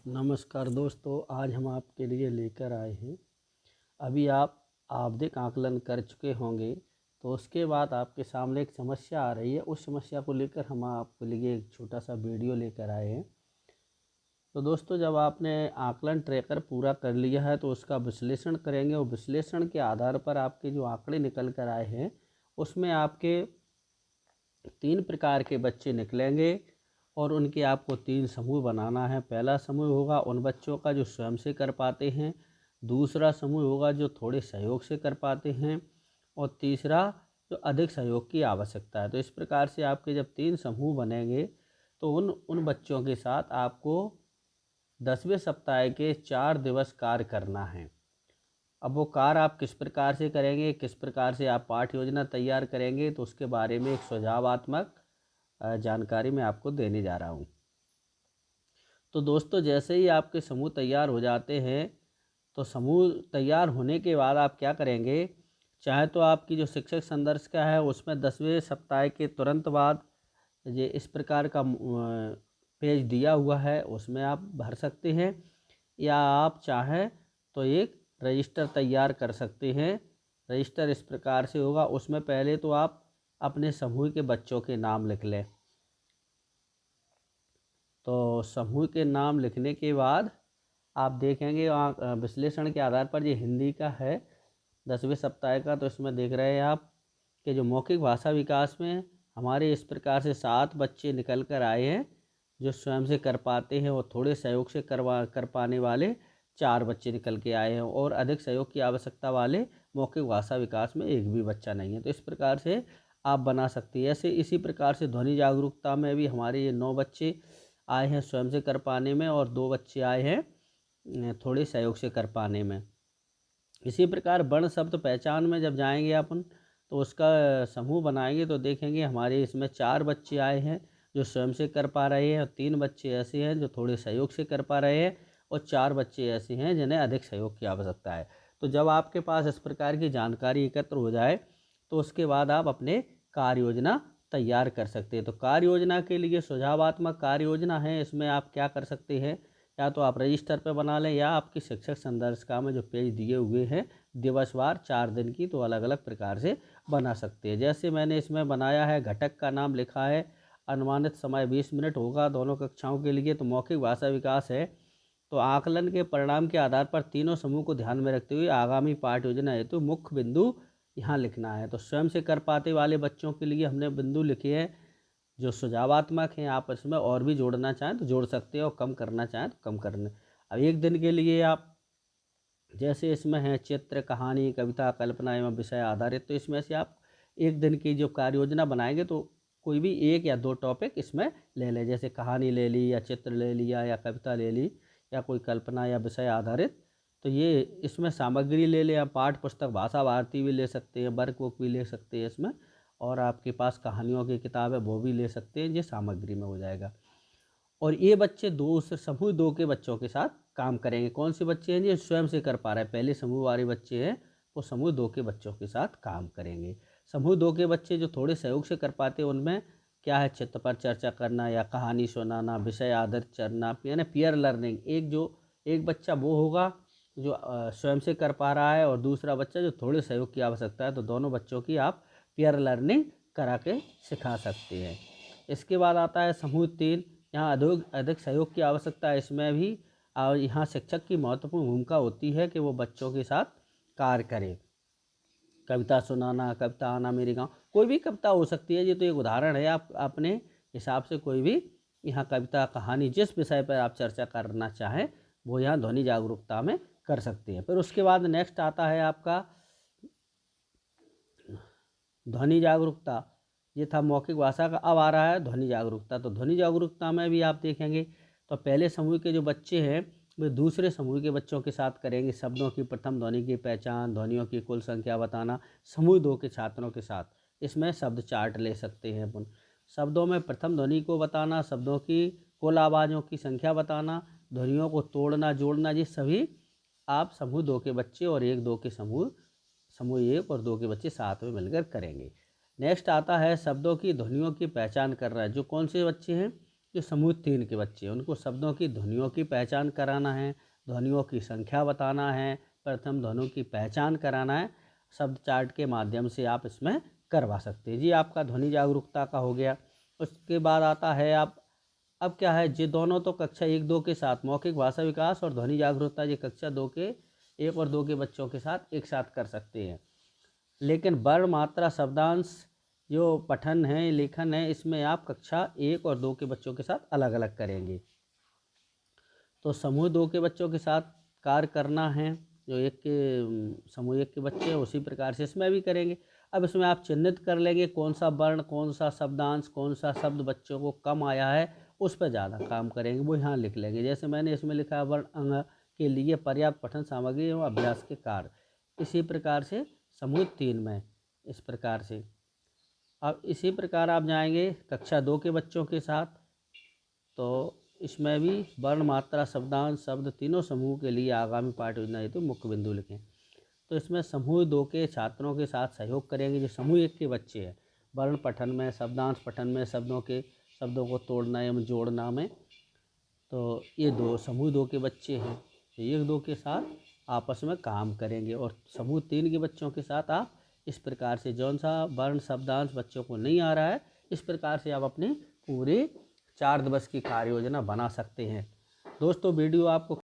नमस्कार दोस्तों, आज हम आपके लिए लेकर आए हैं। अभी आप आवधिक आकलन कर चुके होंगे, तो उसके बाद आपके सामने एक समस्या आ रही है। उस समस्या को लेकर हम आपके लिए एक छोटा सा वीडियो लेकर आए हैं। तो दोस्तों, जब आपने आकलन ट्रैकर पूरा कर लिया है तो उसका विश्लेषण करेंगे और विश्लेषण के आधार पर आपके जो आंकड़े निकल कर आए हैं उसमें आपके 3 प्रकार के बच्चे निकलेंगे और उनके आपको 3 समूह बनाना है। पहला समूह होगा उन बच्चों का जो स्वयं से कर पाते हैं, दूसरा समूह होगा जो थोड़े सहयोग से कर पाते हैं और तीसरा जो अधिक सहयोग की आवश्यकता है। तो इस प्रकार से आपके जब 3 समूह बनेंगे तो उन बच्चों के साथ आपको 10वें सप्ताह के 4 दिवस कार्य करना है। अब वो कार्य आप किस प्रकार से करेंगे, किस प्रकार से आप पाठ योजना तैयार करेंगे, तो उसके बारे में एक सुझावात्मक जानकारी मैं आपको देने जा रहा हूँ। तो दोस्तों, जैसे ही आपके समूह तैयार हो जाते हैं तो समूह तैयार होने के बाद आप क्या करेंगे, चाहे तो आपकी जो शिक्षक संदर्शिका है उसमें 10वें सप्ताह के तुरंत बाद ये इस प्रकार का पेज दिया हुआ है, उसमें आप भर सकते हैं, या आप चाहें तो एक रजिस्टर तैयार कर सकते हैं। रजिस्टर इस प्रकार से होगा, उसमें पहले तो आप अपने समूह के बच्चों के नाम लिख लें। तो समूह के नाम लिखने के बाद आप देखेंगे विश्लेषण के आधार पर ये हिंदी का है 10वें सप्ताह का। तो इसमें देख रहे हैं आप कि जो मौखिक भाषा विकास में हमारे इस प्रकार से 7 बच्चे निकल कर आए हैं जो स्वयं से कर पाते हैं, और थोड़े सहयोग से कर पाने वाले 4 बच्चे निकल के आए हैं, और अधिक सहयोग की आवश्यकता वाले मौखिक भाषा विकास में एक भी बच्चा नहीं है। तो इस प्रकार से आप बना सकते हैं। ऐसे इसी प्रकार से ध्वनि जागरूकता में भी हमारे ये 9 बच्चे आए हैं स्वयं से कर पाने में, और 2 बच्चे आए हैं थोड़े सहयोग से कर पाने में। इसी प्रकार वर्ण शब्द पहचान में जब जाएंगे अपन तो उसका समूह बनाएंगे तो देखेंगे हमारे इसमें 4 बच्चे आए हैं जो स्वयं से कर पा रहे हैं, और 3 बच्चे ऐसे हैं जो थोड़े सहयोग से कर पा रहे हैं, और 4 बच्चे ऐसे हैं जिन्हें अधिक सहयोग की आवश्यकता है। तो जब आपके पास इस प्रकार की जानकारी एकत्र हो जाए तो उसके बाद आप अपने कार्य योजना तैयार कर सकते हैं। तो कार्य योजना के लिए सुझावात्मक कार्य योजना है, इसमें आप क्या कर सकते हैं, या तो आप रजिस्टर पे बना लें या आपकी शिक्षक संदर्शिका में जो पेज दिए हुए हैं दिवसवार 4 दिन की, तो अलग अलग प्रकार से बना सकते हैं। जैसे मैंने इसमें बनाया है, घटक का नाम लिखा है, अनुमानित समय 20 मिनट होगा दोनों कक्षाओं के लिए। तो मौखिक भाषा विकास है, तो आकलन के परिणाम के आधार पर तीनों समूह को ध्यान में रखते हुए आगामी पाठ योजना हेतु मुख्य बिंदु यहाँ लिखना है। तो स्वयं से कर पाते वाले बच्चों के लिए हमने बिंदु लिखे हैं जो सुझावात्मक हैं। आप इसमें और भी जोड़ना चाहें तो जोड़ सकते हैं, और कम करना चाहें तो कम करने। अब एक दिन के लिए आप जैसे इसमें है चित्र, कहानी, कविता, कल्पना एवं विषय आधारित, तो इसमें से आप एक दिन की जो कार्य योजना बनाएंगे तो कोई भी 1 या 2 टॉपिक इसमें ले लें, जैसे कहानी ले ली, या चित्र ले लिया, या कविता ले ली, या कोई कल्पना या विषय आधारित। तो ये इसमें सामग्री ले लें, आप पाठ्य पुस्तक भाषा भारती भी ले सकते हैं, वर्क बुक भी ले सकते हैं इसमें, और आपके पास कहानियों की किताब है वो भी ले सकते हैं, ये सामग्री में हो जाएगा। और ये बच्चे समूह 2 के बच्चों के साथ काम करेंगे। कौन से बच्चे हैं जो स्वयं से कर पा रहे हैं, पहले समूह वाले बच्चे हैं वो समूह 2 के बच्चों के साथ काम करेंगे। समूह 2 के बच्चे जो थोड़े सहयोग से कर पाते हैं उनमें क्या है, चित्र पर चर्चा करना या कहानी सुनाना, विषय आधारित चरना, यानी पीयर लर्निंग। एक बच्चा वो होगा जो स्वयं से कर पा रहा है, और दूसरा बच्चा जो थोड़े सहयोग की आवश्यकता है, तो दोनों बच्चों की आप पीयर लर्निंग करा के सिखा सकते हैं। इसके बाद आता है समूह 3, यहाँ अधिक सहयोग की आवश्यकता है। इसमें भी और यहाँ शिक्षक की महत्वपूर्ण भूमिका होती है कि वो बच्चों के साथ कार्य करे। कविता सुनाना, कविता आना मेरे गाँव, कोई भी कविता हो सकती है, ये तो एक उदाहरण है। आप अपने हिसाब से कोई भी यहाँ कविता, कहानी, जिस विषय पर आप चर्चा करना चाहें वो यहाँ ध्वनि जागरूकता में कर सकते हैं। फिर उसके बाद नेक्स्ट आता है आपका ध्वनि जागरूकता। ये था मौखिक भाषा का, अब आ रहा है ध्वनि जागरूकता। तो ध्वनि जागरूकता में भी आप देखेंगे तो पहले समूह के जो बच्चे हैं वे दूसरे समूह के बच्चों के साथ करेंगे शब्दों की प्रथम ध्वनि की पहचान, ध्वनियों की कुल संख्या बताना। समूह 2 के छात्रों के साथ इसमें शब्द चार्ट ले सकते हैं अपन। शब्दों में प्रथम ध्वनि को बताना, शब्दों की कुल आवाज़ों की संख्या बताना, ध्वनियों को तोड़ना जोड़ना, ये सभी आप समूह 2 के बच्चे और 1-2 के समूह 1 और 2 के बच्चे साथ में मिलकर करेंगे। नेक्स्ट आता है शब्दों की ध्वनियों की पहचान कर रहा है। जो कौन से बच्चे हैं, जो समूह 3 के बच्चे हैं उनको शब्दों की ध्वनियों की पहचान कराना है, ध्वनियों की संख्या बताना है, प्रथम ध्वनियों की पहचान कराना है। शब्द चार्ट के माध्यम से आप इसमें करवा सकते हैं। जी आपका ध्वनि जागरूकता का हो गया। उसके बाद आता है अब क्या है, ये दोनों तो कक्षा 1-2 के साथ मौखिक भाषा विकास और ध्वनि जागरूकता ये कक्षा 2 के 1 और 2 के बच्चों के साथ एक साथ कर सकते हैं। लेकिन वर्ण मात्रा शब्दांश जो पठन है लेखन है इसमें आप कक्षा 1 और 2 के बच्चों के साथ अलग अलग करेंगे। तो समूह 2 के बच्चों के साथ कार्य करना है, जो समूह 1 के बच्चे हैं उसी प्रकार से इसमें भी करेंगे। अब इसमें आप चिन्हित कर लेंगे कौन सा वर्ण, कौन सा शब्दांश, कौन सा शब्द बच्चों को कम आया है, उस पर ज़्यादा काम करेंगे, वो यहाँ लिख लेंगे। जैसे मैंने इसमें लिखा है वर्ण अंग के लिए पर्याप्त पठन सामग्री एवं अभ्यास के कार्य। इसी प्रकार से समूह 3 में इस प्रकार से। अब इसी प्रकार आप जाएंगे कक्षा 2 के बच्चों के साथ, तो इसमें भी वर्ण मात्रा शब्दांश शब्द तीनों समूह के लिए आगामी पाठ योजना हेतु मुख्य बिंदु लिखें। तो इसमें समूह 2 के छात्रों के साथ सहयोग करेंगे जो समूह 1 के बच्चे हैं वर्ण पठन में, शब्दांश पठन में, शब्दों को तोड़ना एवं जोड़ना में। तो ये समूह 2 के बच्चे हैं, 1-2 के साथ आपस में काम करेंगे। और समूह 3 के बच्चों के साथ आप इस प्रकार से जौन सा वर्ण शब्दांश बच्चों को नहीं आ रहा है इस प्रकार से आप अपनी पूरे 4 दिवस की कार्य योजना बना सकते हैं। दोस्तों वीडियो आपको